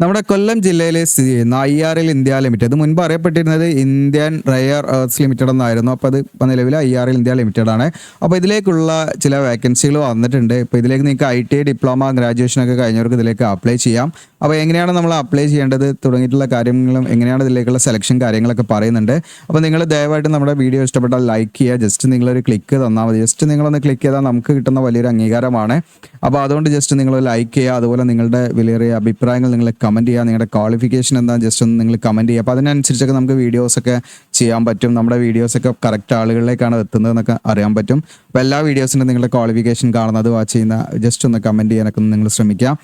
നമ്മുടെ കൊല്ലം ജില്ലയിൽ സ്ഥിതി ചെയ്യുന്ന IRL ഇന്ത്യ ലിമിറ്റഡ്, ഇത് മുൻപ് അറിയപ്പെട്ടിരുന്നത് ഇന്ത്യൻ റയർ എർത്ത് ലിമിറ്റഡ് എന്നായിരുന്നു. അപ്പോൾ അത് ഇപ്പോൾ നിലവിൽ IRL ഇന്ത്യ ലിമിറ്റഡ് ആണ്. അപ്പോൾ ഇതിലേക്കുള്ള ചില വേക്കൻസികൾ വന്നിട്ടുണ്ട്. ഇപ്പോൾ ഇതിലേക്ക് നിങ്ങൾക്ക് ITI ഡിപ്ലോമ ഗ്രാജുവേഷനൊക്കെ കഴിഞ്ഞവർക്ക് ഇതിലേക്ക് അപ്ലൈ ചെയ്യാം. അപ്പോൾ എങ്ങനെയാണ് നമ്മൾ അപ്ലൈ ചെയ്യേണ്ടത് തുടങ്ങിയിട്ടുള്ള കാര്യങ്ങളും എങ്ങനെയാണ് ഇതിലേക്കുള്ള സെലക്ഷൻ കാര്യങ്ങളൊക്കെ പറയുന്നുണ്ട്. അപ്പോൾ നിങ്ങൾ ദയവായിട്ട് നമ്മുടെ വീഡിയോ ഇഷ്ടപ്പെട്ടാൽ ലൈക്ക് ചെയ്യുക. ജസ്റ്റ് നിങ്ങളൊരു ക്ലിക്ക് തന്നാൽ മതി. ജസ്റ്റ് നിങ്ങളൊന്ന് ക്ലിക്ക് ചെയ്താൽ നമുക്ക് കിട്ടുന്ന വലിയൊരു അംഗീകാരമാണ്. അപ്പോൾ അതുകൊണ്ട് ജസ്റ്റ് നിങ്ങൾ ലൈക്ക് ചെയ്യുക. അതുപോലെ നിങ്ങളുടെ വിലയേറിയ അഭിപ്രായങ്ങൾ നിങ്ങൾ കമൻറ്റ് ചെയ്യുക. നിങ്ങളുടെ ക്വാളിഫിക്കേഷൻ എന്താ ജസ്റ്റ് ഒന്ന് നിങ്ങൾ കമൻറ്റ് ചെയ്യുക. അപ്പോൾ അതിനനുസരിച്ചൊക്കെ നമുക്ക് വീഡിയോസൊക്കെ ചെയ്യാൻ പറ്റും. നമ്മുടെ വീഡിയോസൊക്കെ കറക്റ്റ് ആളുകളിലേക്കാണ് എത്തുന്നതെന്നൊക്കെ അറിയാൻ പറ്റും. അപ്പോൾ എല്ലാ വീഡിയോസിൻ്റെ നിങ്ങളുടെ ക്വാളിഫിക്കേഷൻ കാണുന്നത് വാച്ച് ചെയ്യുന്ന ജസ്റ്റ് ഒന്ന് കമൻറ്റ് ചെയ്യാനൊക്കെ നിങ്ങൾ ശ്രമിക്കാം.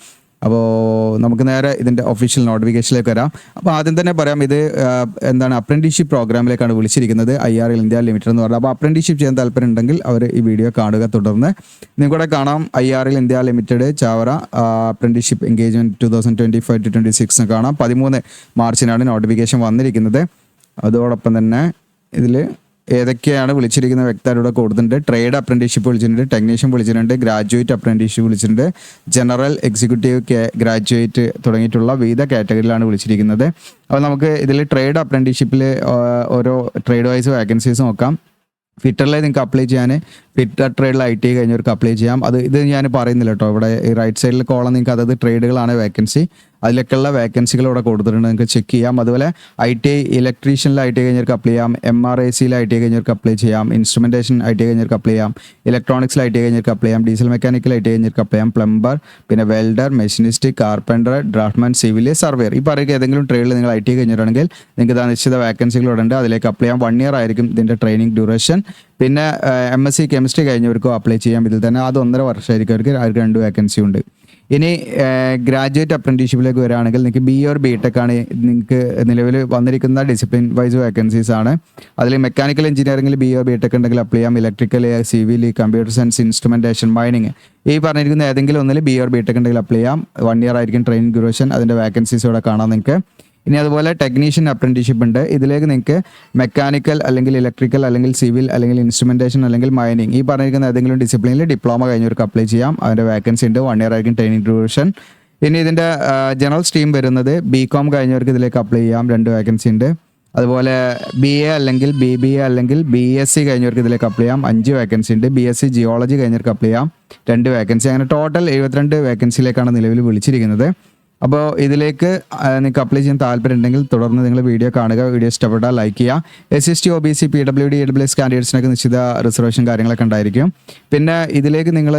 അപ്പോൾ നമുക്ക് നേരെ ഇതിൻ്റെ ഒഫീഷ്യൽ നോട്ടിഫിക്കേഷനിലേക്ക് വരാം. അപ്പോൾ ആദ്യം തന്നെ പറയാം, ഇത് അപ്രന്റീസ്ഷിപ്പ് പ്രോഗ്രാമിലേക്കാണ് വിളിച്ചിരിക്കുന്നത് IRL ഇന്ത്യ ലിമിറ്റഡ് എന്ന് പറഞ്ഞാൽ. അപ്പോൾ അപ്രന്റീസ്ഷിപ്പ് ചെയ്യാൻ താല്പര്യം ഉണ്ടെങ്കിൽ അവർ ഈ വീഡിയോ കാണുക. തുടർന്ന് നിങ്ങൾക്കൂടെ കാണാം IRL India limited Chavara apprenticeship engagement 2025-26 കാണാം. 13 മാർച്ചിനാണ് നോട്ടിഫിക്കേഷൻ വന്നിരിക്കുന്നത്. അതോടൊപ്പം തന്നെ ഇതിൽ ഏതൊക്കെയാണ് വിളിച്ചിരിക്കുന്ന വ്യക്തിയുടെ കൊടുത്തിട്ടുണ്ട്. ട്രേഡ് അപ്രന്റീസ്ഷിപ്പ് വിളിച്ചിട്ടുണ്ട്, ടെക്നീഷ്യൻ വിളിച്ചിട്ടുണ്ട്, ഗ്രാജുവേറ്റ് അപ്രന്റീസ്ഷിപ്പ് വിളിച്ചിട്ടുണ്ട്, ജനറൽ എക്സിക്യൂട്ടീവ് ഗ്രാജുവേറ്റ് തുടങ്ങിയിട്ടുള്ള വിവിധ കാറ്റഗറിയിലാണ് വിളിച്ചിരിക്കുന്നത്. അപ്പോൾ നമുക്ക് ഇതിൽ ട്രേഡ് അപ്രന്റീസ്ഷിപ്പിൽ ഓരോ ട്രേഡ് വൈസ് വേക്കൻസീസ് നോക്കാം. ഫിറ്ററിൽ നിങ്ങൾക്ക് അപ്ലൈ ചെയ്യാൻ ഫിറ്റർ ട്രേഡിൽ ITI കഴിഞ്ഞവർക്ക് അപ്ലൈ ചെയ്യാം. ഇത് ഞാൻ പറയുന്നില്ല കേട്ടോ. ഇവിടെ ഈ റൈറ്റ് സൈഡിൽ കോളം നിങ്ങൾക്ക് അതത് ട്രേഡുകളാണ് വേക്കൻസി. അതിലൊക്കെയുള്ള വേക്കൻസികൾ ഇവിടെ കൊടുത്തിട്ടുണ്ട്, നിങ്ങൾക്ക് ചെക്ക് ചെയ്യാം. അതുപോലെ ITI ഇലക്ട്രീഷ്യനിൽ ITI കഴിഞ്ഞവർക്ക് അപ്ലൈ ചെയ്യാം, MRACയിൽ ITI കഴിഞ്ഞവർക്ക് അപ്ലൈ ചെയ്യാം, ഇൻസ്ട്രുമെൻറ്റേഷൻ ITI കഴിഞ്ഞവർക്ക് അപ്ലൈ ചെയ്യാം, ഇലക്ട്രോണിക്സിൽ ITI കഴിഞ്ഞവർക്ക് അപ്ലൈ ചെയ്യാം, ഡീസൽ മെക്കാനിക്കൽ ITI കഴിഞ്ഞവർക്ക് അപ്ലൈ ചെയ്യാം, പ്ലംബർ, പിന്നെ welder, machinist, carpenter, draughtsman, civil, surveyor. ഈ പറയുക ഏതെങ്കിലും ട്രേഡിൽ നിങ്ങൾ ITI കഴിഞ്ഞിട്ടുണ്ടെങ്കിൽ നിങ്ങൾക്ക് നിശ്ചിത വേക്കൻസികളുണ്ട്, അതിലേക്ക് അപ്ലൈ ചെയ്യാം. 1 ഇയർ ആയിരിക്കും ഇതിൻ്റെ ട്രെയിനിങ് ഡ്യൂറേഷൻ. പിന്നെ MSc കെമിസ്ട്രി കഴിഞ്ഞവർക്കും അപ്ലൈ ചെയ്യാം. ഇതിൽ തന്നെ അത് 1.5 വർഷമായിരിക്കും. അവർക്ക് 2 വേക്കൻസി ഉണ്ട്. ഇനി ഗ്രാജുവേറ്റ് അപ്രന്റീസ്ഷിപ്പിലേക്ക് വരികയാണെങ്കിൽ നിങ്ങൾക്ക് BA or BTech ആണ് നിങ്ങൾക്ക് നിലവിൽ വന്നിരിക്കുന്ന ഡിസിപ്ലിൻ വൈസ് വേക്കൻസീസ് ആണ്. അതിൽ മെക്കാനിക്കൽ എഞ്ചിനീയറിംഗിൽ BA or BTech ഉണ്ടെങ്കിൽ അപ്ലൈ ചെയ്യാം. Electrical, civil, computer science, instrumentation, mining, ഈ പറഞ്ഞിരിക്കുന്ന ഏതെങ്കിലും ഒന്നിൽ BA or BTech ഉണ്ടെങ്കിൽ അപ്ലൈ ചെയ്യാം. 1 ഇയർ ആയിരിക്കും ട്രെയിനിങ് ഡ്യൂറേഷൻ. അതിൻ്റെ വേക്കൻസീസ് ഇവിടെ കാണാം നിങ്ങൾക്ക്. ഇനി അതുപോലെ ടെക്നീഷ്യൻ അപ്രന്റീസ്ഷിപ്പ് ഉണ്ട്. ഇതിലേക്ക് നിങ്ങൾക്ക് മെക്കാനിക്കൽ അല്ലെങ്കിൽ ഇലക്ട്രിക്കൽ അല്ലെങ്കിൽ സിവിൽ അല്ലെങ്കിൽ ഇൻസ്ട്രുമെൻറ്റേഷൻ അല്ലെങ്കിൽ മൈനിങ്, ഈ പറഞ്ഞിരിക്കുന്ന ഏതെങ്കിലും ഡിസിപ്ലിനിൽ ഡിപ്ലോമ കഴിഞ്ഞവർക്ക് അപ്ലൈ ചെയ്യാം. അതിൻ്റെ വേക്കൻസി ഉണ്ട്. 1 ഇയർ ആയിരിക്കും ട്രെയിനിങ് ഡ്യൂറേഷൻ. ഇനി ഇതിൻ്റെ ജനറൽ സ്ട്രീം വരുന്നത് BCom കഴിഞ്ഞവർക്ക് ഇതിലേക്ക് അപ്ലൈ ചെയ്യാം. 2 വേക്കൻസി ഉണ്ട്. അതുപോലെ BA അല്ലെങ്കിൽ BBA അല്ലെങ്കിൽ BSc കഴിഞ്ഞവർക്ക് ഇതിലേക്ക് അപ്ലൈ ചെയ്യാം. 5 വേക്കൻസി ഉണ്ട്. BSc ജിയോളജി കഴിഞ്ഞവർക്ക് അപ്ലൈ ചെയ്യാം. 2 വേക്കൻസി. അങ്ങനെ ടോട്ടൽ 72 വേക്കൻസിയിലേക്കാണ് നിലവിൽ വിളിച്ചിരിക്കുന്നത്. അപ്പോൾ ഇതിലേക്ക് നിങ്ങൾക്ക് അപ്ലൈ ചെയ്യാൻ താല്പര്യം ഉണ്ടെങ്കിൽ തുടർന്ന് നിങ്ങൾ വീഡിയോ കാണുക. വീഡിയോ ഇഷ്ടപ്പെട്ടാൽ ലൈക്ക് ചെയ്യുക. SC, OBC, PWD, AWS കാൻഡിഡേറ്റ്സിനൊക്കെ നിശ്ചിത റിസർവേഷൻ കാര്യങ്ങളൊക്കെ ഉണ്ടായിരിക്കും. പിന്നെ ഇതിലേക്ക് നിങ്ങൾ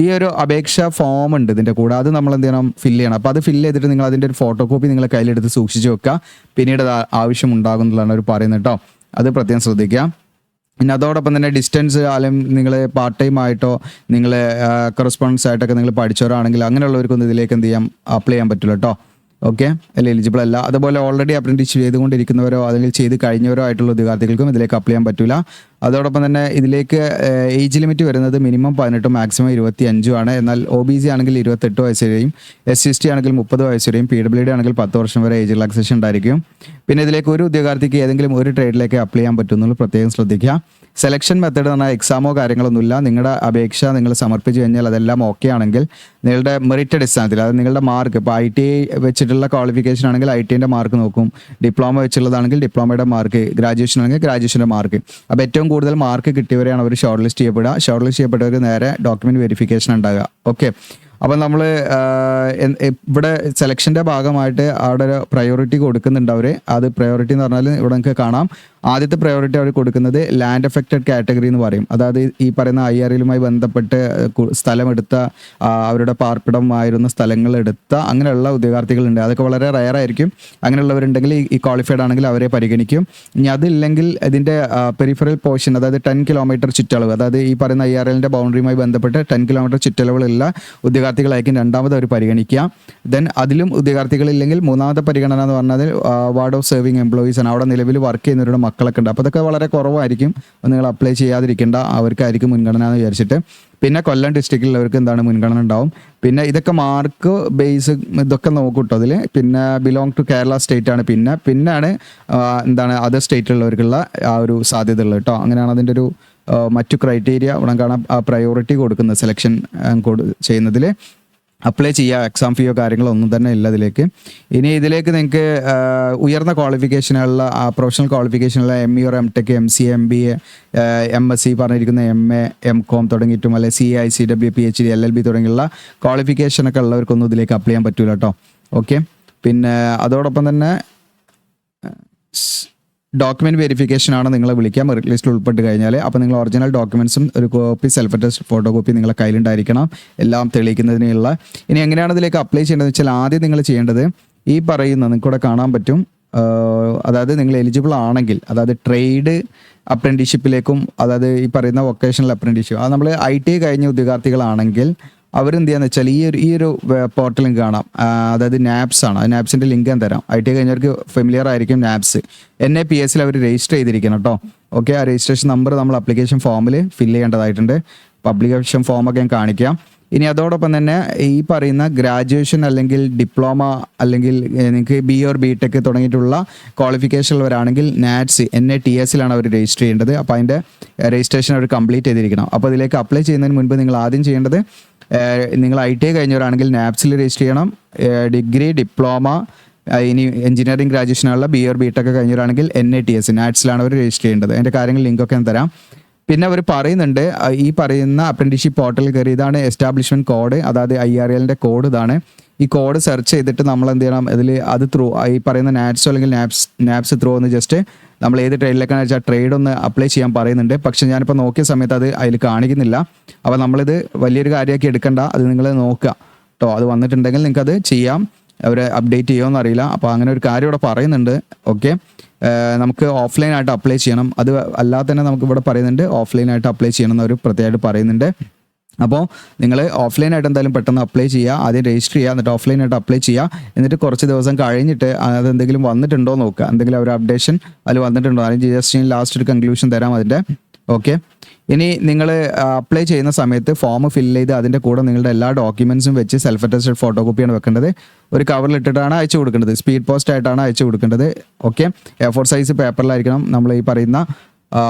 ഈ ഒരു അപേക്ഷ ഫോം ഉണ്ട് ഇതിൻ്റെ കൂടെ, അത് നമ്മൾ എന്ത് ചെയ്യണം, ഫില്ല് ചെയ്യണം. അപ്പോൾ അത് ഫില്ല് ചെയ്തിട്ട് നിങ്ങൾ അതിൻ്റെ ഒരു ഫോട്ടോ കോപ്പി നിങ്ങളെ കയ്യിലെടുത്ത് സൂക്ഷിച്ച് വെക്കുക. പിന്നീട് അത് ആവശ്യം ഉണ്ടാകുന്നതാണ് അവർ പറയുന്നത് കേട്ടോ. അത് പ്രത്യേകം ശ്രദ്ധിക്കുക. പിന്നെ അതോടൊപ്പം തന്നെ ഡിസ്റ്റൻസ് അല്ലെങ്കിൽ നിങ്ങൾ പാർട്ട് ടൈം ആയിട്ടോ നിങ്ങൾ കറസ്പോണ്ടൻസ് ആയിട്ടൊക്കെ നിങ്ങൾ പഠിച്ചവരാണെങ്കിൽ അങ്ങനെയുള്ളവർക്കൊന്നും ഇതിലേക്ക് എന്ത് ചെയ്യാം, അപ്ലൈ ചെയ്യാൻ പറ്റില്ല കേട്ടോ. ഓക്കെ, അല്ല എലിജിബിൾ അല്ല. അതുപോലെ ഓൾറെഡി അപ്രന്റീസ് ചെയ്തുകൊണ്ടിരിക്കുന്നവരോ അല്ലെങ്കിൽ ചെയ്ത് കഴിഞ്ഞവരോ ആയിട്ടുള്ള ഉദ്യോഗാർത്ഥികൾക്കും ഇതിലേക്ക് അപ്ലൈ ചെയ്യാൻ പറ്റില്ല. അതോടൊപ്പം തന്നെ ഇതിലേക്ക് ഏജ് ലിമിറ്റ് വരുന്നത് മിനിമം 18 മാക്സിമം 25 ആണ്. എന്നാൽ OBC ആണെങ്കിൽ 28 വയസ്സ് വരെയും, SC/ST ആണെങ്കിൽ 30 വയസ്സ് വരെയും, PWD ആണെങ്കിൽ 10 വർഷം വരെ ഏജ് റിലാക്സേഷൻ ഉണ്ടായിരിക്കും. പിന്നെ ഇതിലേക്ക് ഒരു ഉദ്യോഗാർത്ഥിക്ക് ഏതെങ്കിലും ഒരു ട്രേഡിലേക്ക് അപ്ലൈ ചെയ്യാൻ പറ്റുമെന്നുള്ളത് പ്രത്യേകം ശ്രദ്ധിക്കുക. സെലക്ഷൻ മെത്തേഡ് എന്ന് പറഞ്ഞാൽ എക്സാമോ കാര്യങ്ങളൊന്നുമില്ല. നിങ്ങളുടെ അപേക്ഷ നിങ്ങൾ സമർപ്പിച്ച് കഴിഞ്ഞാൽ അതെല്ലാം ഓക്കെ ആണെങ്കിൽ നിങ്ങളുടെ മെറിറ്റ് അടിസ്ഥാനത്തിൽ, അതായത് നിങ്ങളുടെ മാർക്ക്, ഇപ്പോൾ ITI വെച്ചിട്ടുള്ള ക്വാളിഫിക്കേഷൻ ആണെങ്കിൽ ITIൻ്റെ മാർക്ക് നോക്കും, ഡിപ്ലോമ വെച്ചുള്ളതാണെങ്കിൽ ഡിപ്ലോമയുടെ മാർക്ക്, ഗ്രാജുവേഷൻ ആണെങ്കിൽ ഗ്രാജുവേഷൻ്റെ മാർക്ക്. അപ്പോൾ ഏറ്റവും കൂടുതൽ മാർക്ക് കിട്ടിയവരെയാണ് അവർ ഷോർട്ട് ലിസ്റ്റ് ചെയ്യപ്പെടുക. ഷോർട്ട് ലിസ്റ്റ് ചെയ്യപ്പെട്ടവർക്ക് നേരെ ഡോക്യുമെൻറ്റ് വെരിഫിക്കേഷൻ ഉണ്ടാകുക. ഓക്കെ, അപ്പം നമ്മൾ ഇവിടെ സെലക്ഷൻ്റെ ഭാഗമായിട്ട് അവിടെ ഒരു പ്രയോറിറ്റി കൊടുക്കുന്നുണ്ട് അവർ. അത് പ്രയോറിറ്റി എന്ന് പറഞ്ഞാൽ ഇവിടെ നിങ്ങൾക്ക് കാണാം. ആദ്യത്തെ പ്രയോറിറ്റി അവർ കൊടുക്കുന്നത് ലാൻഡ് എഫക്റ്റഡ് കാറ്റഗറി എന്ന് പറയും. അതായത് ഈ പറയുന്ന IRLുമായി ബന്ധപ്പെട്ട് സ്ഥലമെടുത്ത, അവരുടെ പാർപ്പിടമായിരുന്ന സ്ഥലങ്ങളെടുത്ത അങ്ങനെയുള്ള ഉദ്യോഗാർത്ഥികളുണ്ട്. അതൊക്കെ വളരെ റയർ ആയിരിക്കും. അങ്ങനെയുള്ളവരുണ്ടെങ്കിൽ ഈ ക്വാളിഫൈഡ് ആണെങ്കിൽ അവരെ പരിഗണിക്കും. ഇനി അതില്ലെങ്കിൽ ഇതിൻ്റെ പെരിഫറൽ പോർഷൻ, അതായത് 10 കിലോമീറ്റർ ചുറ്റളവ്, അതായത് ഈ പറയുന്ന IRLൻ്റെ ബൗണ്ടറിയുമായി ബന്ധപ്പെട്ട് 10 കിലോമീറ്റർ ചുറ്റളവുള്ള ഉദ്യോഗാർത്ഥികളായിരിക്കും രണ്ടാമത് അവർ പരിഗണിക്കുക. ദെൻ അതിലും ഉദ്യോഗാർത്ഥികളില്ലെങ്കിൽ മൂന്നാമത്തെ പരിഗണന എന്ന് പറഞ്ഞാൽ വാർഡ് ഓഫ് സെർവിങ് എംപ്ലോയീസ് ആണ്. അവിടെ നിലവിൽ വർക്ക് ചെയ്യുന്നവരുടെ മക്കളൊക്കെ ഉണ്ട്. അപ്പോൾ അതൊക്കെ വളരെ കുറവായിരിക്കും. നിങ്ങൾ അപ്ലൈ ചെയ്യാതിരിക്കേണ്ട, അവർക്കായിരിക്കും മുൻഗണന എന്ന് വിചാരിച്ചിട്ട്. പിന്നെ കൊല്ലം ഡിസ്ട്രിക്റ്റിലുള്ളവർക്ക് മുൻഗണന ഉണ്ടാവും. പിന്നെ ഇതൊക്കെ മാർക്ക് ബേസ് ഇതൊക്കെ നോക്കൂട്ടോ അതിൽ. പിന്നെ ബിലോങ് ടു കേരള സ്റ്റേറ്റ് ആണ്. പിന്നെയാണ് അതർ സ്റ്റേറ്റിലുള്ളവർക്കുള്ള ആ ഒരു സാധ്യത ഉള്ളത് കേട്ടോ. അങ്ങനെയാണ് അതിൻ്റെ ഒരു മറ്റു ക്രൈറ്റീരിയ ഇവിടെ കാണാം. പ്രയോറിറ്റി കൊടുക്കുന്നത് സെലക്ഷൻ ചെയ്യുന്നതിൽ. അപ്ലൈ ചെയ്യുക. എക്സാം ഫീയോ കാര്യങ്ങളോ ഒന്നും തന്നെ ഇല്ല ഇതിലേക്ക്. ഇനി ഇതിലേക്ക് നിങ്ങൾക്ക് ഉയർന്ന ക്വാളിഫിക്കേഷനുള്ള പ്രൊഫഷണൽ ക്വാളിഫിക്കേഷനുള്ള ME or MTech, MCA, MBA, MSc പറഞ്ഞിരിക്കുന്ന MA, MCOM തുടങ്ങിയിട്ടും അല്ലെ CICW, PhD, LLB തുടങ്ങിയുള്ള ക്വാളിഫിക്കേഷനൊക്കെ ഉള്ളവർക്കൊന്നും ഇതിലേക്ക് അപ്ലൈ ചെയ്യാൻ പറ്റൂല കേട്ടോ. ഓക്കെ. പിന്നെ അതോടൊപ്പം തന്നെ ഡോക്യുമെൻറ്റ് വെരിഫിക്കേഷൻ ആണ് നിങ്ങളെ വിളിക്കുക മെറിറ്റ് ലിസ്റ്റിൽ ഉൾപ്പെട്ട് കഴിഞ്ഞാൽ. അപ്പോൾ നിങ്ങൾ ഒറിജിനൽ ഡോക്യുമെൻറ്റ്സും ഒരു copy self attest photo copy നിങ്ങളെ കയ്യിലുണ്ടായിരിക്കണം, എല്ലാം തെളിയിക്കുന്നതിനുള്ള. ഇനി എങ്ങനെയാണ് ഇതിലേക്ക് അപ്ലൈ ചെയ്യേണ്ടതെന്ന് വെച്ചാൽ ആദ്യം നിങ്ങൾ ചെയ്യേണ്ടത് ഈ പറയുന്ന നിങ്ങൾക്കിവിടെ കാണാൻ പറ്റും, അതായത് നിങ്ങൾ എലിജിബിൾ ആണെങ്കിൽ, അതായത് ട്രേഡ് അപ്രൻറ്റീഷിപ്പിലേക്കും അതായത് ഈ പറയുന്ന വൊക്കേഷണൽ അപ്രൻറ്റീഷിപ്പ്, അത് നമ്മൾ ITI കഴിഞ്ഞ ഉദ്യോഗാർത്ഥികളാണെങ്കിൽ അവരെന്ത് ചെയ്യാന്ന് വെച്ചാൽ ഈ ഒരു പോർട്ടലും കാണാം, അതായത് നാപ്സ് ആണ്. ആ നാപ്സിൻ്റെ ലിങ്ക് ഞാൻ തരാം. ITI കഴിഞ്ഞവർക്ക് ഫെമിലിയർ ആയിരിക്കും നാപ്സ്. NAPS അവർ രജിസ്റ്റർ ചെയ്തിരിക്കണം കേട്ടോ. ഓക്കെ. ആ രജിസ്ട്രേഷൻ നമ്പർ നമ്മൾ അപ്ലിക്കേഷൻ ഫോമിൽ ഫില്ല് ചെയ്യേണ്ടതായിട്ടുണ്ട്. അപ്ലിക്കേഷൻ ഫോമൊക്കെ ഞാൻ കാണിക്കാം. ഇനി അതോടൊപ്പം തന്നെ ഈ പറയുന്ന ഗ്രാജുവേഷൻ അല്ലെങ്കിൽ ഡിപ്ലോമ അല്ലെങ്കിൽ നിങ്ങൾക്ക് BA or BTech തുടങ്ങിയിട്ടുള്ള ക്വാളിഫിക്കേഷൻ ഉള്ളവരാണെങ്കിൽ NATS അവർ രജിസ്റ്റർ ചെയ്യേണ്ടത്. അപ്പോൾ അതിൻ്റെ രജിസ്ട്രേഷൻ അവർ കംപ്ലീറ്റ് ചെയ്തിരിക്കണം. അപ്പോൾ ഇതിലേക്ക് അപ്ലൈ ചെയ്യുന്നതിന് മുൻപ് നിങ്ങൾ ആദ്യം ചെയ്യേണ്ടത്, നിങ്ങൾ ITI കഴിഞ്ഞവരാണെങ്കിൽ നാപ്സിൽ രജിസ്റ്റർ ചെയ്യണം. ഡിഗ്രി, ഡിപ്ലോമ, ഇനി എഞ്ചിനീയറിംഗ് ഗ്രാജുവേഷനുള്ള BA or BTech കഴിഞ്ഞവരാണെങ്കിൽ NATS അവർ രജിസ്റ്റർ ചെയ്യേണ്ടത്. അതിൻ്റെ കാര്യങ്ങൾ ലിങ്കൊക്കെ ഞാൻ തരാം. പിന്നെ അവർ പറയുന്നുണ്ട് ഈ പറയുന്ന അപ്രന്റീഷിപ്പ് പോർട്ടലിൽ കയറി ഇതാണ് എസ്റ്റാബ്ലിഷ്മെൻറ്റ് കോഡ്, അതായത് IRLൻ്റെ കോഡ് ഇതാണ്. ഈ കോഡ് സെർച്ച് ചെയ്തിട്ട് നമ്മൾ എന്ത് ചെയ്യണം, അത് ത്രൂ ഈ പറയുന്ന നാറ്റ്സോ അല്ലെങ്കിൽ നാപ്സ് ത്രൂ ഒന്ന് ജസ്റ്റ് നമ്മൾ ഏത് ട്രേഡിലേക്കാണ് വെച്ചാൽ ട്രേഡ് ഒന്ന് അപ്ലൈ ചെയ്യാൻ പറയുന്നുണ്ട്. പക്ഷേ ഞാനിപ്പോൾ നോക്കിയ സമയത്ത് അത് അതിൽ കാണിക്കുന്നില്ല. അപ്പോൾ നമ്മളിത് വലിയൊരു കാര്യമാക്കി എടുക്കണ്ട, അത് നിങ്ങൾ നോക്കുക കേട്ടോ. അത് വന്നിട്ടുണ്ടെങ്കിൽ നിങ്ങൾക്കത് ചെയ്യാം. അവർ അപ്ഡേറ്റ് ചെയ്യുമോ അറിയില്ല. അപ്പോൾ അങ്ങനെ ഒരു കാര്യം ഇവിടെ പറയുന്നുണ്ട്. ഓക്കെ. നമുക്ക് ഓഫ്ലൈനായിട്ട് അപ്ലൈ ചെയ്യണം. അത് അല്ലാതെ തന്നെ നമുക്ക് ഇവിടെ പറയുന്നുണ്ട് ഓഫ്ലൈനായിട്ട് അപ്ലൈ ചെയ്യണം എന്ന് അവർ പ്രത്യേകമായിട്ട് പറയുന്നുണ്ട്. അപ്പോൾ നിങ്ങൾ ഓഫ്ലൈനായിട്ട് എന്തായാലും പെട്ടെന്ന് അപ്ലൈ ചെയ്യുക, ആദ്യം രജിസ്റ്റർ ചെയ്യുക, എന്നിട്ട് ഓഫ്ലൈനായിട്ട് അപ്ലൈ ചെയ്യുക. എന്നിട്ട് കുറച്ച് ദിവസം കഴിഞ്ഞിട്ട് അതെന്തെങ്കിലും വന്നിട്ടുണ്ടോ നോക്കുക, എന്തെങ്കിലും ഒരു അപ്ഡേഷൻ അതിൽ വന്നിട്ടുണ്ടോ, അല്ലെങ്കിൽ ജസ്റ്റ് ലാസ്റ്റ് ഒരു കൺക്ലൂഷൻ തരാം അതിൻ്റെ. ഓക്കെ. ഇനി നിങ്ങൾ അപ്ലൈ ചെയ്യുന്ന സമയത്ത് ഫോം ഫില്ല് ചെയ്ത് അതിൻ്റെ കൂടെ നിങ്ങളുടെ എല്ലാ ഡോക്യുമെൻസും വെച്ച് സെൽഫ് അറ്റസ്റ്റഡ് ഫോട്ടോ കോപ്പിയാണ് വെക്കേണ്ടത്. ഒരു കവറിലിട്ടിട്ടാണ് അയച്ചു കൊടുക്കേണ്ടത്. സ്പീഡ് പോസ്റ്റ് ആയിട്ടാണ് അയച്ചു കൊടുക്കേണ്ടത്. ഓക്കെ. A4 സൈസ് പേപ്പറിലായിരിക്കണം നമ്മൾ ഈ പറയുന്ന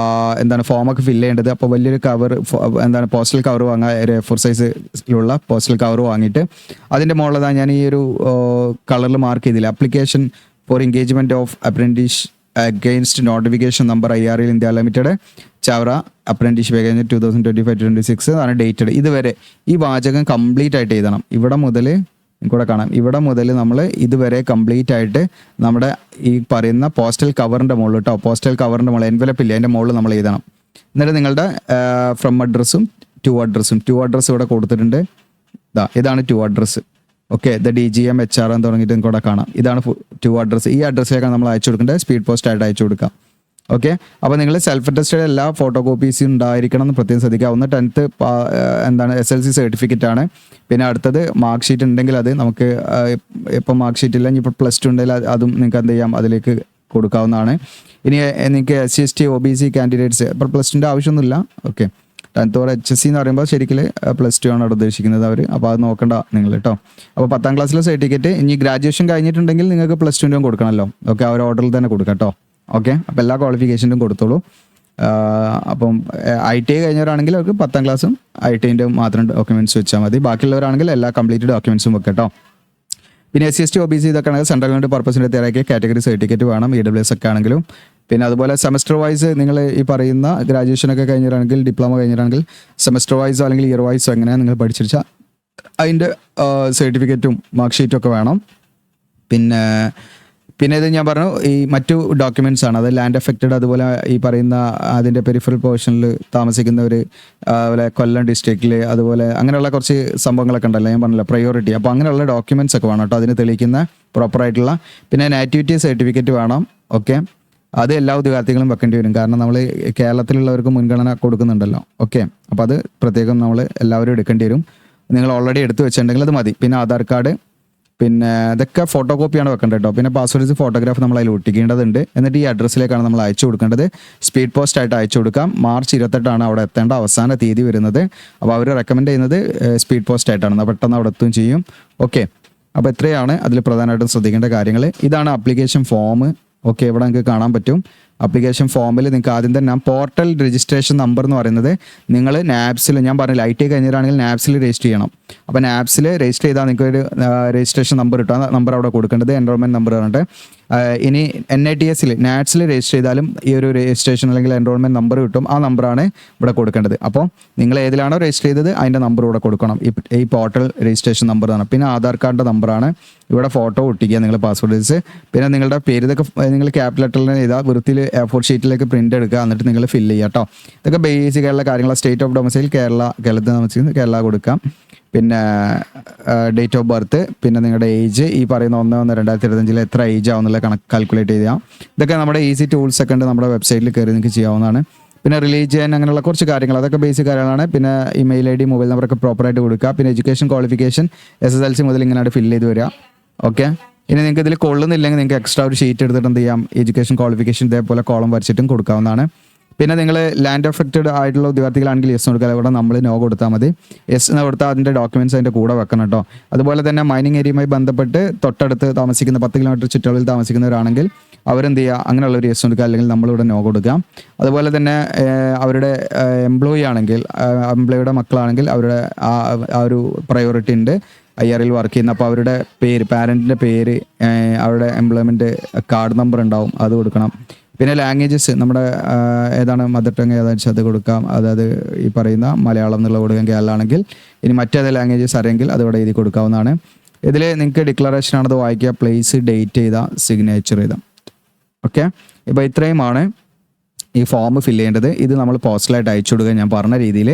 ഫോമൊക്കെ ഫില്ല് ചെയ്യേണ്ടത്. അപ്പോൾ വലിയൊരു കവർ പോസ്റ്റൽ കവർ വാങ്ങുക, A4 സൈസിലുള്ള പോസ്റ്റൽ കവർ വാങ്ങിയിട്ട് അതിൻ്റെ മുകളിൽ ഞാൻ ഈ ഒരു കളറിൽ മാർക്ക് ചെയ്തില്ല, application four engagement of apprentice against notification number IRL India Limited Chavara apprenticeship കഴിഞ്ഞ് 2025-26 ആണ് ഡേറ്റഡ്. ഇതുവരെ ഈ വാചകം കംപ്ലീറ്റ് ആയിട്ട് എഴുതണം. ഇവിടെ മുതൽ കൂടെ കാണാം, ഇവിടെ മുതൽ നമ്മൾ ഇതുവരെ കംപ്ലീറ്റ് ആയിട്ട് നമ്മുടെ ഈ പറയുന്ന പോസ്റ്റൽ കവറിൻ്റെ മുകളിൽ കേട്ടോ, പോസ്റ്റൽ കവറിൻ്റെ മുകളിൽ എൻവലപ്പ് ഇല്ല, അതിൻ്റെ മുകളിൽ നമ്മൾ എഴുതണം. എന്നിട്ട് നിങ്ങളുടെ ഫ്രം അഡ്രസ്സും ടു അഡ്രസ്സും ഇവിടെ കൊടുത്തിട്ടുണ്ട്. ഇതാണ് to address. Okay. DGM HR എന്ന് തുടങ്ങിയിട്ട് കൂടെ കാണാം. ഇതാണ് ടു അഡ്രസ്സ്. ഈ അഡ്രസ്സിലേക്കാണ് നമ്മൾ അയച്ചു കൊടുക്കേണ്ടത്. സ്പീഡ് പോസ്റ്റ് ആയിട്ട് അയച്ചു കൊടുക്കാം. ഓക്കെ. അപ്പോൾ നിങ്ങൾ സെൽഫ് അറ്റസ്റ്റഡ് എല്ലാ ഫോട്ടോ കോപ്പീസും ഉണ്ടായിരിക്കണം എന്ന് പ്രത്യേകം ശ്രദ്ധിക്കുക. ഒന്ന് 10th SLC സർട്ടിഫിക്കറ്റ് ആണ്. പിന്നെ അടുത്തത് മാർക്ക് ഷീറ്റ് ഉണ്ടെങ്കിൽ അത് നമുക്ക് ഇപ്പം മാർക്ക് ഷീറ്റ് ഇല്ല, ഇപ്പോൾ +2 ഉണ്ടെങ്കിൽ അതും നിങ്ങൾക്ക് എന്ത് ചെയ്യാം, അതിലേക്ക് കൊടുക്കാവുന്നതാണ്. ഇനി നിങ്ങൾക്ക് SC/ST OBC കാൻഡിഡേറ്റ്സ് ഇപ്പോൾ +2ൻ്റെ ആവശ്യമൊന്നുമില്ല. ഓക്കെ. 10th or HSC എന്ന് പറയുമ്പോൾ ശരിക്കും +2 ആണ് അവിടെ ഉദ്ദേശിക്കുന്നത് അവർ. അപ്പോൾ അത് നോക്കണ്ട നിങ്ങൾ കേട്ടോ. അപ്പോൾ 10th ക്ലാസ്സിലെ സർട്ടിഫിക്കറ്റ്, ഇനി ഗ്രാജുവേഷൻ കഴിഞ്ഞിട്ടുണ്ടെങ്കിൽ നിങ്ങൾക്ക് +2ൻ്റെ കൊടുക്കണമല്ലോ. ഓക്കെ. ആ ഒരു ഓർഡറിൽ തന്നെ കൊടുക്കാം കേട്ടോ. ഓക്കെ. അപ്പോൾ എല്ലാ ക്വാളിഫിക്കേഷനും കൊടുത്തോളൂ. അപ്പം ITI കഴിഞ്ഞവരാണെങ്കിൽ അവർക്ക് 10th ക്ലാസ്സും ITIൻ്റെ മാത്രം ഡോക്യുമെൻറ്റ്സ് വെച്ചാൽ മതി. ബാക്കിയുള്ളവരാണെങ്കിൽ എല്ലാ കംപ്ലീറ്റ് ഡോക്യുമെൻറ്റ്സും വെക്കാം കേട്ടോ. പിന്നെ SC/ST OBC ഇതൊക്കെ ആണെങ്കിൽ സെൻട്രൽ ഗവൺമെൻറ് പർപ്പസിൻ്റെ തയ്യാറാക്കിയ കാറ്റഗറി സർട്ടിഫിക്കറ്റ് വേണം, EWS ഒക്കെ ആണെങ്കിലും. പിന്നെ അതുപോലെ സെമസ്റ്റർ വൈസ് നിങ്ങൾ ഈ പറയുന്ന ഗ്രാജുവേഷനൊക്കെ കഴിഞ്ഞിട്ടാണെങ്കിൽ ഡിപ്ലോമ കഴിഞ്ഞിട്ടാണെങ്കിൽ സെമസ്റ്റർ വൈസോ അല്ലെങ്കിൽ ഇയർ വൈസോ എങ്ങനെയാണ് നിങ്ങൾ പഠിച്ചിരിച്ചാൽ അതിൻ്റെ സർട്ടിഫിക്കറ്റും മാർക്ക് ഷീറ്റും ഒക്കെ വേണം. പിന്നെ ഇത് ഞാൻ പറഞ്ഞു ഈ മറ്റു ഡോക്യുമെൻറ്റ്സ് ആണ്, അത് ലാൻഡ് എഫക്റ്റഡ്, അതുപോലെ ഈ പറയുന്ന അതിൻ്റെ പെരിഫറൽ പോർഷനിൽ താമസിക്കുന്നവർ, അതുപോലെ കൊല്ലം ഡിസ്ട്രിക്റ്റിൽ, അതുപോലെ അങ്ങനെയുള്ള കുറച്ച് സംഭവങ്ങളൊക്കെ ഉണ്ടല്ലോ ഞാൻ പറഞ്ഞല്ലോ പ്രയോറിറ്റി. അപ്പോൾ അങ്ങനെയുള്ള ഡോക്യുമെൻറ്റ്സ് ഒക്കെ വേണം കേട്ടോ, അതിന് തെളിയിക്കുന്ന പ്രോപ്പറായിട്ടുള്ള. പിന്നെ നാറ്റിവിറ്റി സർട്ടിഫിക്കറ്റ് വേണം. ഓക്കെ. അത് എല്ലാ ഉദ്യോഗാർത്ഥികളും വെക്കേണ്ടി വരും, കാരണം നമ്മൾ കേരളത്തിലുള്ളവർക്ക് മുൻഗണന കൊടുക്കുന്നുണ്ടല്ലോ. ഓക്കെ. അപ്പോൾ അത് പ്രത്യേകം നമ്മൾ എല്ലാവരും എടുക്കേണ്ടി വരും. നിങ്ങൾ ഓൾറെഡി എടുത്ത് വെച്ചിട്ടുണ്ടെങ്കിൽ അത് മതി. പിന്നെ ആധാർ കാർഡ്, പിന്നെ ഇതൊക്കെ ഫോട്ടോ കോപ്പിയാണ് വെക്കേണ്ടത് കേട്ടോ. പിന്നെ പാസ്പോർട്ട് സൈസ് ഫോട്ടോഗ്രാഫ് നമ്മൾ അതിൽ ഒട്ടിക്കേണ്ടതുണ്ട്. എന്നിട്ട് ഈ അഡ്രസ്സിലേക്കാണ് നമ്മൾ അയച്ചു കൊടുക്കേണ്ടത്. സ്പീഡ് പോസ്റ്റ് ആയിട്ട് അയച്ചു കൊടുക്കാം. മാർച്ച് 28 അവിടെ എത്തേണ്ട അവസാന തീയതി വരുന്നത്. അപ്പോൾ അവർ റെക്കമെൻഡ് ചെയ്യുന്നത് സ്പീഡ് പോസ്റ്റ് ആയിട്ടാണ്, പെട്ടെന്ന് അവിടെ എത്തുകയും ചെയ്യും. ഓക്കെ. അപ്പോൾ ഇത്രയാണ് അതിൽ പ്രധാനമായിട്ടും ശ്രദ്ധിക്കേണ്ട കാര്യങ്ങൾ. ഇതാണ് ആപ്ലിക്കേഷൻ ഫോം. ഓക്കെ. ഇവിടെ നിങ്ങൾക്ക് കാണാൻ പറ്റും. ആപ്ലിക്കേഷൻ ഫോമിൽ നിങ്ങൾക്ക് ആദ്യം തന്നെ പോർട്ടൽ രജിസ്ട്രേഷൻ നമ്പർ എന്ന് പറയുന്നത് നിങ്ങൾ നാപ്സിൽ, ഞാൻ പറഞ്ഞില്ല IT കഴിഞ്ഞിട്ടാണെങ്കിൽ നാപ്സിൽ രജിസ്റ്റർ ചെയ്യണം. അപ്പോൾ നാപ്സിൽ രജിസ്റ്റർ ചെയ്താൽ നിങ്ങൾക്ക് ഒരു രജിസ്ട്രേഷൻ നമ്പർ കിട്ടും. ആ നമ്പർ അവിടെ കൊടുക്കേണ്ടത് എൻറോൾമെൻറ്റ് നമ്പർ പറഞ്ഞിട്ട്. ഇനി NITSൽ നാറ്റ്സിൽ രജിസ്റ്റർ ചെയ്താലും ഈ ഒരു രജിസ്ട്രേഷൻ അല്ലെങ്കിൽ എൻറോൾമെൻറ്റ് നമ്പർ കിട്ടും. ആ നമ്പറാണ് ഇവിടെ കൊടുക്കേണ്ടത്. അപ്പോൾ നിങ്ങൾ ഏതിലാണോ രജിസ്റ്റർ ചെയ്തത് അതിൻ്റെ നമ്പർ ഇവിടെ കൊടുക്കണം. ഈ പോർട്ടൽ രജിസ്ട്രേഷൻ നമ്പർ ആണ്. പിന്നെ ആധാർ കാർഡിൻ്റെ നമ്പറാണ്. ഇവിടെ ഫോട്ടോ ഒട്ടിക്കുക നിങ്ങൾ പാസ്പോർട്ട് സൈസ്. പിന്നെ നിങ്ങളുടെ പേര് ഇതൊക്കെ നിങ്ങൾ ക്യാപിറ്റൽ ലെറ്ററിൽ ചെയ്താൽ വൃത്തിയിൽ A4 ഷീറ്റിലേക്ക് പ്രിൻ്റ് എടുക്കുക. എന്നിട്ട് നിങ്ങൾ ഫില്ല് ചെയ്യുക കേട്ടോ. ഇതൊക്കെ ബേസിക് ആയിട്ടുള്ള കാര്യങ്ങൾ. സ്റ്റേറ്റ് ഓഫ് ഡൊമസൈൽ കേരളത്തിൽ താമസിക്കുന്നത് കേരള കൊടുക്കാം. പിന്നെ ഡേറ്റ് ഓഫ് ബർത്ത്, പിന്നെ നിങ്ങളുടെ ഏജ്, ഈ പറയുന്ന 1/1/2025 എത്ര ഏജ് ആവുന്നുള്ള കണക്ക് കാൽക്കുലേറ്റ് ചെയ്യാം. ഇതൊക്കെ നമ്മുടെ ഈസി ടൂൾസ് ഒക്കെ ഉണ്ട്, നമ്മുടെ വെബ്സൈറ്റിൽ കയറി നിങ്ങൾക്ക് ചെയ്യാവുന്നതാണ്. പിന്നെ റിലീജിയൻ, അങ്ങനെയുള്ള കുറച്ച് കാര്യങ്ങൾ, അതൊക്കെ ബേസിക് കാര്യങ്ങളാണ്. പിന്നെ ഇമെയിൽ ID, മൊബൈൽ നമ്പറൊക്കെ പ്രോപ്പറായിട്ട് കൊടുക്കുക. പിന്നെ എഡ്യൂക്കേഷൻ ക്വാളിഫിക്കേഷൻ SSLC മുതൽ ഇങ്ങനെ ഫില്ല് ചെയ്ത് വരിക. ഓക്കെ. ഇനി നിങ്ങൾക്ക് ഇതിൽ കൊള്ളുന്നില്ലെങ്കിൽ നിങ്ങൾക്ക് എക്സ്ട്രാ ഒരു ഷീറ്റ് എടുത്തിട്ട് എന്ത് ചെയ്യാം, എഡ്യൂക്കേഷൻ ക്വാളിഫിക്കേഷൻ ഇതേപോലെ കോളം വരച്ചിട്ടും കൊടുക്കാവുന്നതാണ്. പിന്നെ നിങ്ങൾ ലാൻഡ് അഫക്റ്റഡ് ആയിട്ടുള്ള ഉദ്യോഗാർത്ഥികളാണെങ്കിൽ യെസ് കൊടുക്കുക. അവിടെ നമ്മൾ നോ കൊടുത്താൽ മതി. യെസ് എന്ന് കൊടുത്താൽ അതിൻ്റെ ഡോക്യുമെൻറ്റ്സ് അതിൻ്റെ കൂടെ വെക്കണം കേട്ടോ. അതുപോലെ തന്നെ മൈനിങ് ഏരിയയുമായി ബന്ധപ്പെട്ട് തൊട്ടടുത്ത് താമസിക്കുന്ന 10 കിലോമീറ്റർ ചുറ്റളവിൽ താമസിക്കുന്നവരാണെങ്കിൽ അവരെന്ത് ചെയ്യുക, അങ്ങനെയുള്ള ഒരു യെസ് കൊടുക്കുക, അല്ലെങ്കിൽ നമ്മളിവിടെ നോ കൊടുക്കാം. അതുപോലെ തന്നെ അവരുടെ എംപ്ലോയി ആണെങ്കിൽ, എംപ്ലോയിയുടെ മക്കളാണെങ്കിൽ അവരുടെ ആ ഒരു പ്രയോറിറ്റി ഉണ്ട് IRL വർക്ക് ചെയ്യുന്ന. അപ്പോൾ അവരുടെ പേര്, പാരൻറ്റിൻ്റെ പേര്, അവരുടെ എംപ്ലോയ്മെൻറ്റ് കാർഡ് നമ്പർ ഉണ്ടാവും, അത് കൊടുക്കണം. പിന്നെ ലാംഗ്വേജസ്, നമ്മുടെ ഏതാണ് മദർ ടങ് ഏതാണെന്ന് വെച്ചാൽ അത് കൊടുക്കാം. അതായത് ഈ പറയുന്ന മലയാളം എന്നുള്ള കൊടുക്കാൻ കേരളമാണെങ്കിൽ. ഇനി മറ്റേത് ലാംഗ്വേജസ് അറിയെങ്കിൽ അത് ഇവിടെ എഴുതി കൊടുക്കാവുന്നതാണ്. ഇതിൽ നിങ്ങൾക്ക് ഡിക്ലറേഷൻ ആണത് വായിക്കുക, പ്ലേസ്, ഡേറ്റ് ചെയ്താൽ, സിഗ്നേച്ചർ ചെയ്താൽ. ഓക്കെ. ഇപ്പോൾ ഇത്രയുമാണ് ഈ ഫോം ഫില്ല് ചെയ്യേണ്ടത്. ഇത് നമ്മൾ പോസ്റ്റലായിട്ട് അയച്ചു കൊടുക്കുക ഞാൻ പറഞ്ഞ രീതിയിൽ.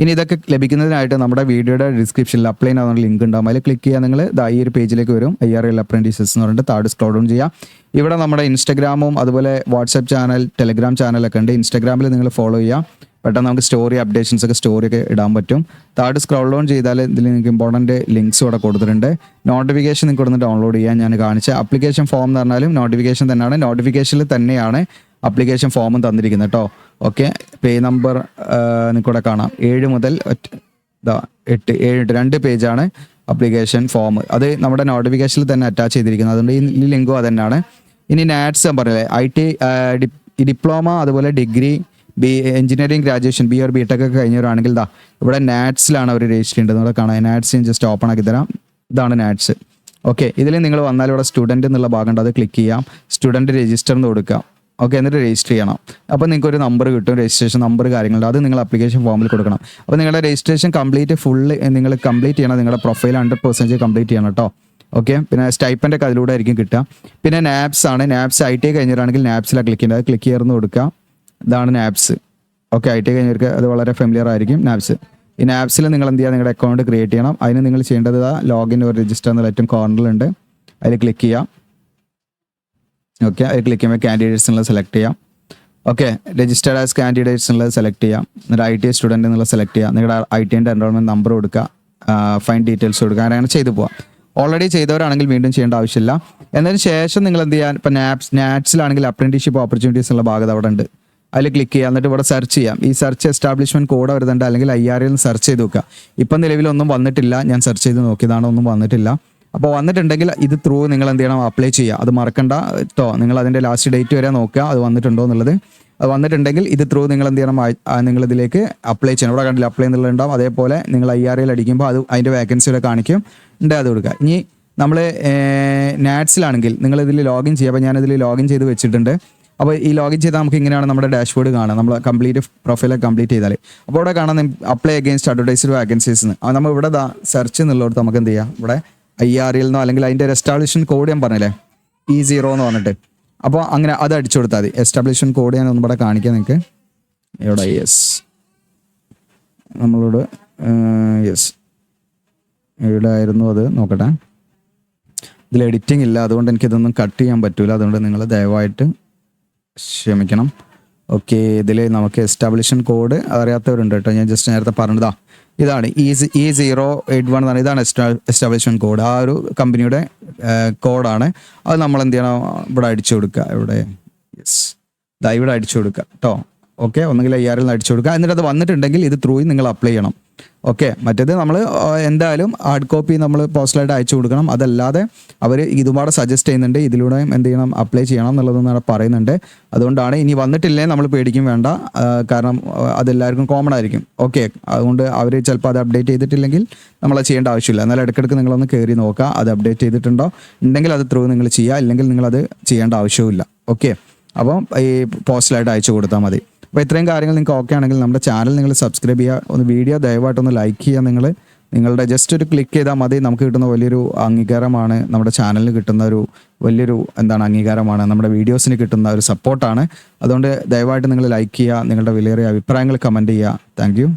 ഇനി ഇതൊക്കെ ലഭിക്കുന്നതിനായിട്ട് നമ്മുടെ വീഡിയോയുടെ ഡിസ്ക്രിപ്ഷനിൽ അപ്ലൈ ചെയ്യുന്ന ലിങ്ക് ഉണ്ടാകും. അതിൽ ക്ലിക്ക് ചെയ്യുക, നിങ്ങൾ ഈ ഒരു പേജിലേക്ക് വരും. IRL അപ്രന്റീസസ് എന്ന് പറഞ്ഞിട്ട് താഴെ സ്ക്രോൾ ഡൗൺ ചെയ്യാം. ഇവിടെ നമ്മുടെ ഇൻസ്റ്റാഗ്രാമും അതുപോലെ വാട്സാപ്പ് ചാനൽ, ടെലഗ്രാം ചാനലൊക്കെ ഉണ്ട്. ഇൻസ്റ്റാഗ്രാമിൽ നിങ്ങൾ ഫോളോ ചെയ്യുക. പെട്ടെന്ന് നമുക്ക് സ്റ്റോറി അപ്ഡേഷൻസ് ഒക്കെ സ്റ്റോറിയൊക്കെ ഇടാൻ പറ്റും. താഴെ സ്ക്രോൾ ഡൗൺ ചെയ്താൽ ഇതിൽ നിങ്ങൾക്ക് ഇമ്പോർട്ടൻറ്റ് ലിങ്ക്സ് ഇവിടെ കൊടുത്തിട്ടുണ്ട്. നോട്ടിഫിക്കേഷൻ നിങ്ങൾക്ക് ഇവിടെ ഡൗൺലോഡ് ചെയ്യാൻ ഞാൻ കാണിച്ച ആപ്ലിക്കേഷൻ ഫോം എന്ന് പറഞ്ഞാലും നോട്ടിഫിക്കേഷൻ തന്നെയാണ്. നോട്ടിഫിക്കേഷനിൽ തന്നെയാണ് ആപ്ലിക്കേഷൻ ഫോമും തന്നിരിക്കുന്നത് കേട്ടോ. ഓക്കെ. പേ നമ്പർ നിങ്ങൾക്കിവിടെ കാണാം. 7 മുതൽ 8 2 പേജാണ് ആപ്ലിക്കേഷൻ ഫോം. അത് നമ്മുടെ നോട്ടിഫിക്കേഷനിൽ തന്നെ അറ്റാച്ച് ചെയ്തിരിക്കുന്നത്. അതുകൊണ്ട് ഈ ലിങ്കും അത് തന്നെയാണ്. ഇനി നാറ്റ്സ് ഞാൻ പറഞ്ഞില്ലേ, IT ഡിപ്ലോമ, അതുപോലെ degree, engineering graduation, BA or BTech ഒക്കെ കഴിഞ്ഞവരാണെങ്കിൽ ഇവിടെ നാറ്റ്സിലാണ് അവർ രജിസ്റ്റർ ചെയ്യേണ്ടത്. നിങ്ങൾ കാണാം. നാറ്റ്സ് ജസ്റ്റ് ഓപ്പൺ ആക്കി തരാം. ഇതാണ് നാറ്റ്സ്. ഓക്കെ. ഇതിൽ നിങ്ങൾ വന്നാൽ ഇവിടെ സ്റ്റുഡൻറ്റ് എന്നുള്ള ഭാഗമുണ്ട്, അത് ക്ലിക്ക് ചെയ്യാം. സ്റ്റുഡൻറ്റ് രജിസ്റ്റർ എന്ന് കൊടുക്കാം. ഓക്കെ. എന്നിട്ട് രജിസ്റ്റർ ചെയ്യണം. അപ്പോൾ നിങ്ങൾക്ക് ഒരു നമ്പർ കിട്ടും, രജിസ്ട്രേഷൻ നമ്പർ കാര്യങ്ങളുണ്ട്. അത് നിങ്ങൾ ആപ്ലിക്കേഷൻ ഫോമിൽ കൊടുക്കണം. അപ്പോൾ നിങ്ങളുടെ രജിസ്ട്രേഷൻ ഫുള്ള് നിങ്ങൾ കംപ്ലീറ്റ് ചെയ്യണം. നിങ്ങളുടെ പ്രൊഫൈൽ 100% കംപ്ലീറ്റ് ചെയ്യണം കേട്ടോ. ഓക്കെ. പിന്നെ സ്റ്റൈപ്പൻ്റ് ഒക്കെ അതിലൂടെ ആയിരിക്കും കിട്ടുക. പിന്നെ നാപ്സ് ആണ്. നാപ്സ് IT കഴിഞ്ഞവരാണെങ്കിൽ നാപ്സിലാണ് ക്ലിക്ക് ചെയ്യേണ്ടത്. അത് ക്ലിക്ക് ചെയ്യുന്നത് കൊടുക്കുക. ഇതാണ് നാപ്സ്. ഓക്കെ. IT കഴിഞ്ഞവർക്ക് അത് വളരെ ഫെമിലിയർ ആയിരിക്കും നാപ്സ്. ഈ നാപ്സിൽ നിങ്ങൾ എന്ത് ചെയ്യുക, നിങ്ങളുടെ അക്കൗണ്ട് ക്രിയേറ്റ് ചെയ്യണം. അതിന് നിങ്ങൾ ചെയ്യേണ്ടത് ലോഗിൻ ഒരു രജിസ്റ്റർ എന്നുള്ള ഏറ്റവും കോർണറിലുണ്ട്, അതിൽ ക്ലിക്ക് ചെയ്യാം. ഓക്കെ. അതിൽ ക്ലിക്ക് ചെയ്യുമ്പോൾ കാൻഡിഡേറ്റ്സ് എന്നുള്ളത് സെലക്ട് ചെയ്യാം. ഓക്കെ. രജിസ്റ്റേർഡ് ആസ് കാൻഡിഡേറ്റ്സ് എന്നുള്ളത് സെലക്ട് ചെയ്യാം. എന്നിട്ട് IT സ്റ്റുഡൻറ്റ് എന്നുള്ളത് സെലക്ട് ചെയ്യുക. നിങ്ങളുടെ ITൻ്റെ എൻറോൾമെൻറ്റ് നമ്പർ കൊടുക്കുക, ഫൈൻ ഡീറ്റെയിൽസ് കൊടുക്കുക. അങ്ങനെ ചെയ്തു പോവാം. ഓൾറെഡി ചെയ്തവരാണെങ്കിൽ വീണ്ടും ചെയ്യേണ്ട ആവശ്യമില്ല. എന്നതിന് ശേഷം നിങ്ങൾ എന്ത് ചെയ്യാൻ, ഇപ്പോൾ നാറ്റ്സിലാണെങ്കിൽ അപ്രന്റീഷിപ്പ് ഓപ്പർച്യൂണിറ്റീസ് ഉള്ള ഭാഗത്ത് അവിടെ ഉണ്ട്, അതിൽ ക്ലിക്ക് ചെയ്യുക. എന്നിട്ട് ഇവിടെ സെർച്ച് ചെയ്യാം. ഈ സെർച്ച് എസ്റ്റാബ്ലിഷ്മെൻറ്റ് കോഡ് വരുന്നുണ്ട്, അല്ലെങ്കിൽ IRL സെർച്ച് ചെയ്ത് നോക്കുക. ഇപ്പം നിലവിലൊന്നും വന്നിട്ടില്ല. ഞാൻ സെർച്ച് ചെയ്ത് നോക്കിയതാണ്, ഒന്നും വന്നിട്ടില്ല. അപ്പോൾ വന്നിട്ടുണ്ടെങ്കിൽ ഇത് ത്രൂ നിങ്ങൾ എന്ത് ചെയ്യണം, അപ്ലൈ ചെയ്യുക. അത് മറക്കണ്ട കേട്ടോ. നിങ്ങൾ അതിൻ്റെ ലാസ്റ്റ് ഡേറ്റ് വരെ നോക്കുക അത് വന്നിട്ടുണ്ടോ എന്നുള്ളത്. അത് വന്നിട്ടുണ്ടെങ്കിൽ ഇത് ത്രൂ നിങ്ങൾ എന്ത് ചെയ്യണം, നിങ്ങളിതിലേക്ക് അപ്ലൈ ചെയ്യണം. ഇവിടെ കണ്ടില്ല അപ്ലൈ എന്നുള്ളതുണ്ടാവും. അതേപോലെ നിങ്ങൾ IRL അടിക്കുമ്പോൾ അത് അതിൻ്റെ വേക്കൻസിയുടെ കാണിക്കും, ഉണ്ട്, അത് കൊടുക്കുക. ഇനി നമ്മൾ നാറ്റ്സിലാണെങ്കിൽ നിങ്ങളിതിൽ ലോഗിൻ ചെയ്യുക. അപ്പോൾ ഞാനിതിൽ ലോഗിൻ ചെയ്ത് വെച്ചിട്ടുണ്ട്. അപ്പോൾ ഈ ലോഗിൻ ചെയ്താൽ നമുക്ക് ഇങ്ങനെയാണ് നമ്മുടെ ഡാഷ്ബോർഡ് കാണാം, നമ്മൾ കംപ്ലീറ്റ് പ്രൊഫൈലൊക്കെ കംപ്ലീറ്റ് ചെയ്താൽ. അപ്പോൾ ഇവിടെ കാണാം അപ്ലൈ അഗെയിൻസ്റ്റ് അഡ്വർടൈസ്ഡ് വേക്കൻസീസ് എന്ന്. നമ്മൾ ഇവിടെ സെർച്ച് എന്നുള്ളടത്ത് നമുക്ക് എന്ത് ചെയ്യാം, ഇവിടെ IRL എന്നോ അല്ലെങ്കിൽ അതിൻ്റെ എസ്റ്റാബ്ലിഷ്മെൻറ്റ് കോഡ് ഞാൻ പറഞ്ഞില്ലേ E0 എന്ന് പറഞ്ഞിട്ട്, അപ്പോൾ അങ്ങനെ അത് അടിച്ചു കൊടുത്താൽ മതി. എസ്റ്റാബ്ലിഷ്മെൻറ്റ് കോഡ് ഞാൻ ഒന്നും ഇവിടെ കാണിക്കാം നിങ്ങൾക്ക്. ഇവിടെ നമ്മളോട് എവിടെ ആയിരുന്നു അത് നോക്കട്ടെ. ഇതിൽ എഡിറ്റിംഗ് ഇല്ല, അതുകൊണ്ട് എനിക്കിതൊന്നും കട്ട് ചെയ്യാൻ പറ്റില്ല. അതുകൊണ്ട് നിങ്ങൾ ദയവായിട്ട് ക്ഷമിക്കണം. ഓക്കെ. ഇതിൽ നമുക്ക് എസ്റ്റാബ്ലിഷ്മെൻറ്റ് കോഡ് അറിയാത്തവരുണ്ട് കേട്ടോ. ഞാൻ ജസ്റ്റ് നേരത്തെ പറഞ്ഞതാ, ഇതാണ് E081 എന്നാണ്. ഇതാണ് എസ്റ്റാബ്ലിഷ്മെൻറ്റ് കോഡ്. ആ ഒരു കമ്പനിയുടെ കോഡാണ്. അത് നമ്മൾ എന്ത് ചെയ്യണം, ഇവിടെ അടിച്ചു കൊടുക്കുക. ഇവിടെ ഇവിടെ അടിച്ചു കൊടുക്കുക കേട്ടോ. ഓക്കെ, ഒന്നുകിൽ IRL നിന്ന് അടിച്ചു കൊടുക്കുക. എന്നിട്ട് അത് വന്നിട്ടുണ്ടെങ്കിൽ ഇത് ത്രൂ നിങ്ങൾ അപ്ലൈ ചെയ്യണം. ഓക്കെ, മറ്റേത് നമ്മൾ എന്തായാലും ഹാർഡ് കോപ്പി നമ്മൾ പോസ്റ്റലായിട്ട് അയച്ചു കൊടുക്കണം. അതല്ലാതെ അവർ ഇതുപാട് സജസ്റ്റ് ചെയ്യുന്നുണ്ട്, ഇതിലൂടെയും എന്ത് ചെയ്യണം, അപ്ലൈ ചെയ്യണം എന്നുള്ളതെന്നാണ് പറയുന്നുണ്ട്. അതുകൊണ്ടാണ് ഇനി വന്നിട്ടില്ലേ നമ്മൾ പേടിക്കും വേണ്ട, കാരണം അതെല്ലാവർക്കും കോമൺ ആയിരിക്കും. ഓക്കെ, അതുകൊണ്ട് അവർ ചിലപ്പോൾ അത് അപ്ഡേറ്റ് ചെയ്തിട്ടില്ലെങ്കിൽ നമ്മൾ ചെയ്യേണ്ട ആവശ്യമില്ല. എന്നാൽ ഇടയ്ക്കിടയ്ക്ക് നിങ്ങളൊന്ന് കയറി നോക്കുക, അത് അപ്ഡേറ്റ് ചെയ്തിട്ടുണ്ടോ, ഉണ്ടെങ്കിൽ അത് ത്രൂ നിങ്ങൾ ചെയ്യുക, ഇല്ലെങ്കിൽ നിങ്ങളത് ചെയ്യേണ്ട ആവശ്യമില്ല. ഓക്കെ, അപ്പം ഈ പോസ്റ്റലായിട്ട് അയച്ചു കൊടുത്താൽ മതി. അപ്പോൾ ഇത്രയും കാര്യങ്ങൾ നിങ്ങൾക്ക് ഓക്കെ ആണെങ്കിൽ നമ്മുടെ ചാനൽ നിങ്ങൾ സബ്സ്ക്രൈബ് ചെയ്യുക, ഒന്ന് വീഡിയോ ദയവായിട്ടൊന്ന് ലൈക്ക് ചെയ്യുക. നിങ്ങളുടെ ജസ്റ്റ് ഒരു ക്ലിക്ക് ചെയ്താൽ മതി. നമുക്ക് കിട്ടുന്ന വലിയൊരു അംഗീകാരമാണ്, നമ്മുടെ ചാനലിന് കിട്ടുന്ന ഒരു വലിയൊരു അംഗീകാരമാണ്, നമ്മുടെ വീഡിയോസിന് കിട്ടുന്ന ഒരു സപ്പോർട്ടാണ്. അതുകൊണ്ട് ദയവായിട്ട് നിങ്ങൾ ലൈക്ക് ചെയ്യുക, നിങ്ങളുടെ വിലയേറിയ അഭിപ്രായങ്ങൾ കമൻറ്റ് ചെയ്യുക. Thank you.